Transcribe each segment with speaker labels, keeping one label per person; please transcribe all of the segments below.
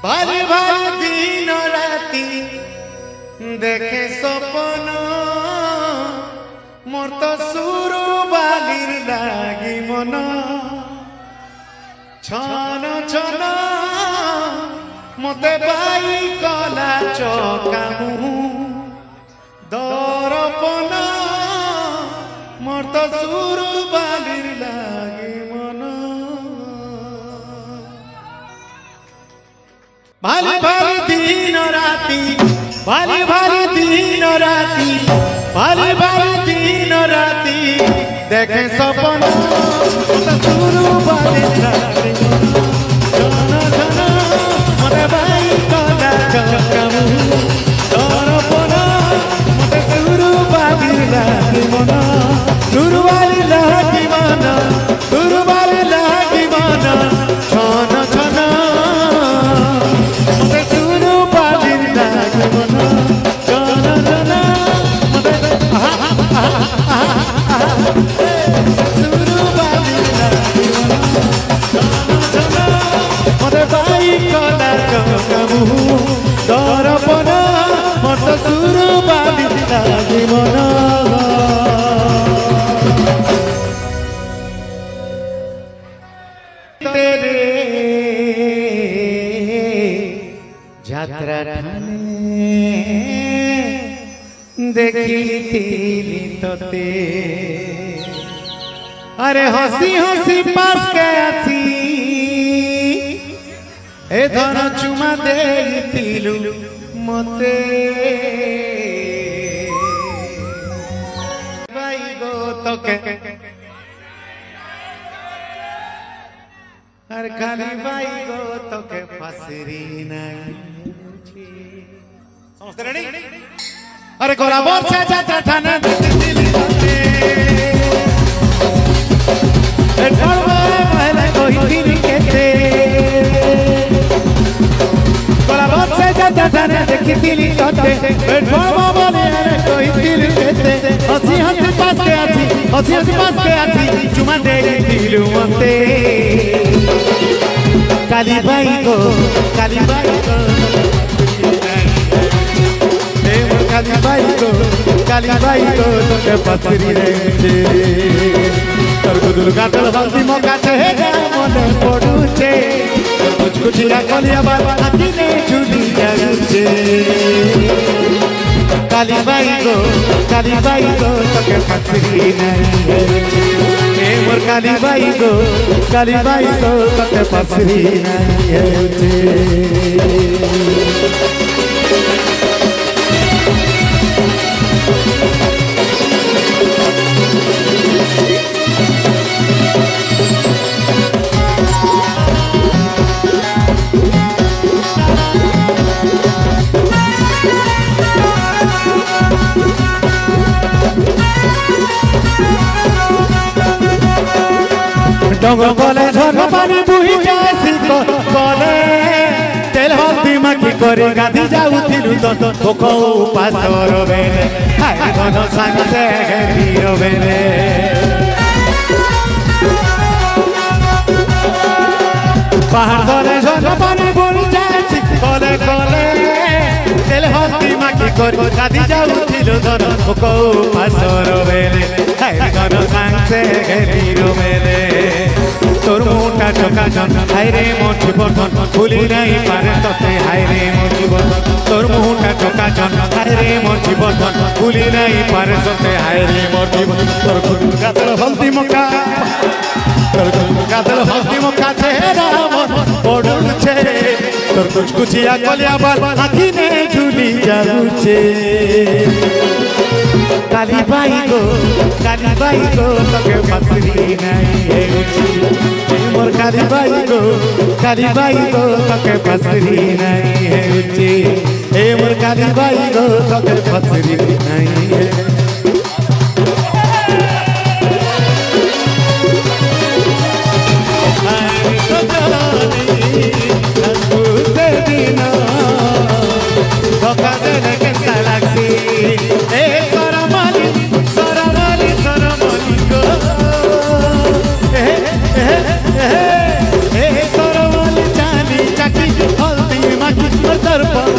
Speaker 1: भारी भारी दिन राती देखे सपन मोर तो सुरु बालिर लागी मन छन छन मते बाई कला चकामु दरपन मोर तो सुरु बालिर लागी मन भारी भारी दिन राती भारी भारी दिन राती भारी भारी दिन राती देखे सपन सुरु बालिर लागी मन छन छन मते बाई कला चकामु दरपन मते सुरु बालिर लागी मन सुरु बालिर लागी मन सुरु बालिर लागी मन छन छन मते सुरु बालिर लागी मन छन छन मते सुरु बालिर लागी मन छन छन मते बाई कला चकामु दरपन मते सुरु बालिर लागी मन यात्रा देखी तोते अरे हसी हसी पास के आसी ए धन चुमा देलु मते भाई गो तोके अरे खाली भाई गो तोके फसरी नहीं समझते रेडी अरे गोरा बोल से जाता थाना दिल तोते ए डरवा पहले कोई दिन कहते गोरा बोल से जाता थाना देखी दिल तोते ए डरवा बोले कोई दिल कहते हंसी हंसी पास के आती चुमा दे दिल मते काली बाई को काली बाई को काली बाई को तोके पथरी रे तोर गुदुल गातल हल्दी मौका चहेगा मने पडुचे तोर कुछ कुछिया कलिया बात आखिने झुली जाउचे काली बाई को तोके पथरी नहीं ए मोर काली बाई को तोके पथरी नहीं डोंगर बोले झरना पानी बुही जाए सिको बोले तेल हल्दी माखी करे गाधी जाउथिलु तो कोको पासर बेले हाय धन संग से घेरियो बेले पहाड़ धरे झरना पानी बुही जाए सिको बोले बोले तेल हल्दी माखी करे गाधी जाउथिलु तो कोको पासर बेले हाय धन संग से घेरियो बेले तोर मोटा चोका जन हाय रे मोर जीवन भूली नहीं पारे तोते हाय रे मोर जीवन तोर मोटा चोका जन हाय रे मोर जीवन भूली नहीं पारे तोते हाय रे मोर जीवन तोर गातल हल्दी मक्का चेहरा मन पडुल छे तोर कुछ कुछिया कलिया बाल आखी ने झुली जाउछे काली बाई को तोके फसरी नहीं हेउची मोर काली बाई को तोके फसरी नहीं हेउची ए मोर काली बाई को तोके फसरी नहीं है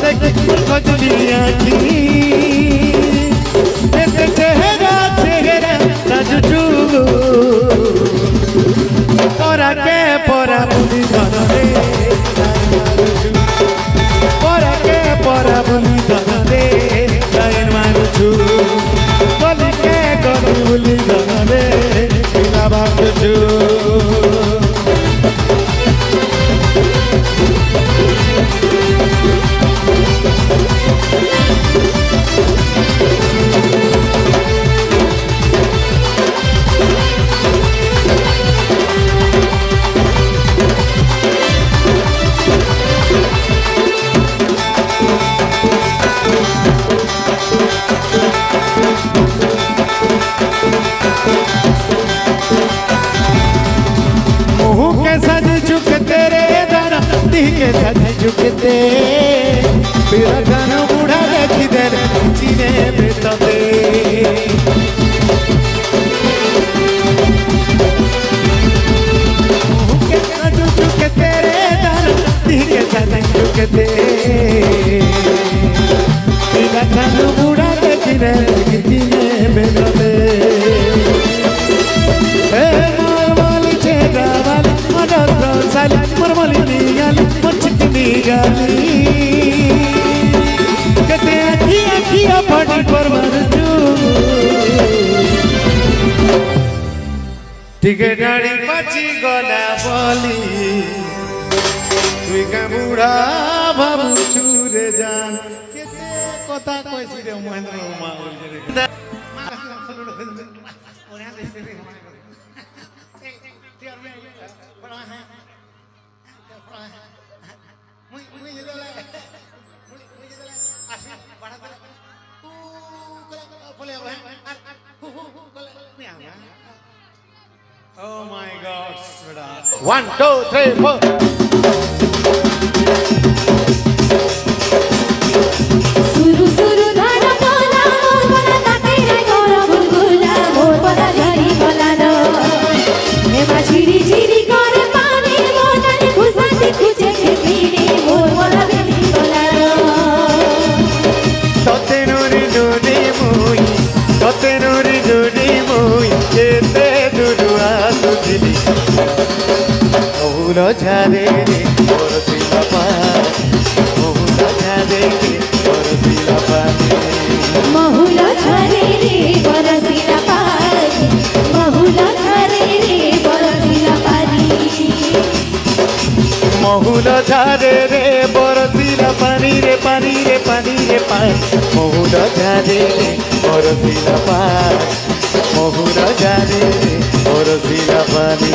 Speaker 1: देखी खजली आखी चेहरा चेहरा साजुचू परा के परा बुली धन रे परा के परा बुली धन रे लाइन मारुचू गली के गली बुली धन रे पिला बाजुचू के सजी झुकते मेरा धन बूढ़ा देखी दे जीने बेतते के सजी झुकते रे धन के सजी झुकते मेरा धन बूढ़ा देखी दे जीने बेतते मरमली चेहरा वाली मदर साली मरमली निगाली मचकनी गाली कते आखिया फटी पर मरजू टिके डाड़ी पची गला बोली तुई का बुढ़ा बाबू चूरे जान केते कथा कइसी रे महेंद्र उमा रे Oh my God! 1, 2, 3, 4.
Speaker 2: Suru suru dhara bola mor bola takira gora bulbula mor bola jari bola no. Ema chiri chiri kore pani bola ne khusati khuche khepini mor bola beli bola no.
Speaker 1: Tote nuri nuri mui, ete durua sudili. Ohulo chade re, orosila pa. Ohulo chade re, orosila pa.
Speaker 2: Mahula chare re borasila pani, mahula chare re borasila pani.
Speaker 1: Mohulo chade re, borosila pani re pani re pani re pani. Mohulo chade re, borosila pani. Mohulo chade re, borosila pani.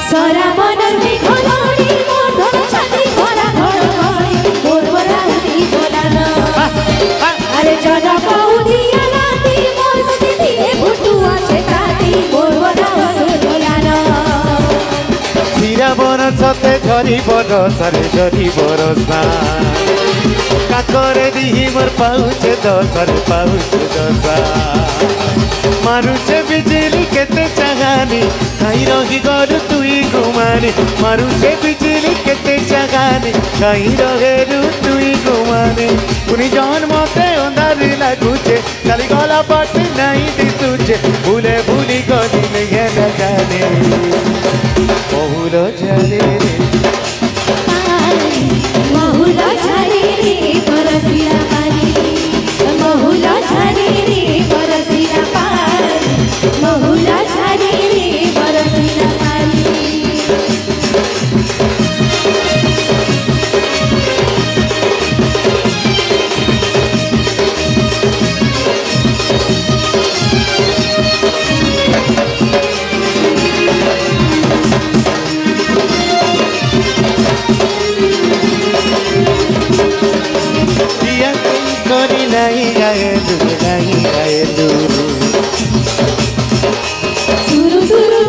Speaker 2: Sara manar me kholoni mor dhara chati khora khoi mor bola udi bola na are jana paudiya lati mor sati diye bhutua chekati mor bola bola na
Speaker 1: Sira borosate jhari borosare jhari borosa Kakore dihi mor pauche dosar pauche dosa Maruche bijili kete chagani Kai rohi goru tui gumani Maruche bijili kete chagani Kai roheru tui gumani Puni jan mote ondari laguche Kali gola pati nahi disuche Bhule bhuli godi nahi lagane Mohulo chale re
Speaker 2: mahula chare re borasila pani mahula chare re borasila pani mahula chare re borasila pani Suru suru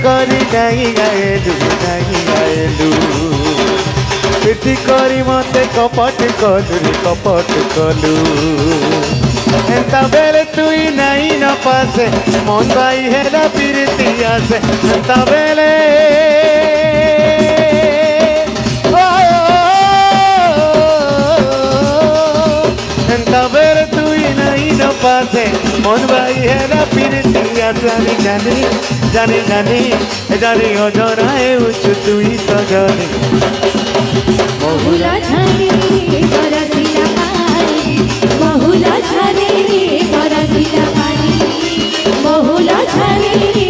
Speaker 1: କରି ନାଇଁ ଗାଏଲୁ ପିଠି କରି ମତେ କପଟ କଲୁ ରେ କପଟ କଲୁ ଏନ୍ତା ବେଲେ ତୁଇ ନାଇଁ ନ ପାସେ ମନ ଭାଇ ହେଲା ପିରିତି ଆସେ ଏନ୍ତା ବେଲେ ଏନ୍ତା ବେଲେ ତୁଇ ନାଇଁ ନ ପାସେ মন ভাই হেরা পিরিতি জানি জানি জানি জানি জানি অজরায় উঁচু তুই সজনি
Speaker 2: মহুলা ঝরে বরসিলা পানি মহুলা ঝরে বরসিলা পানি মহুলা ঝরে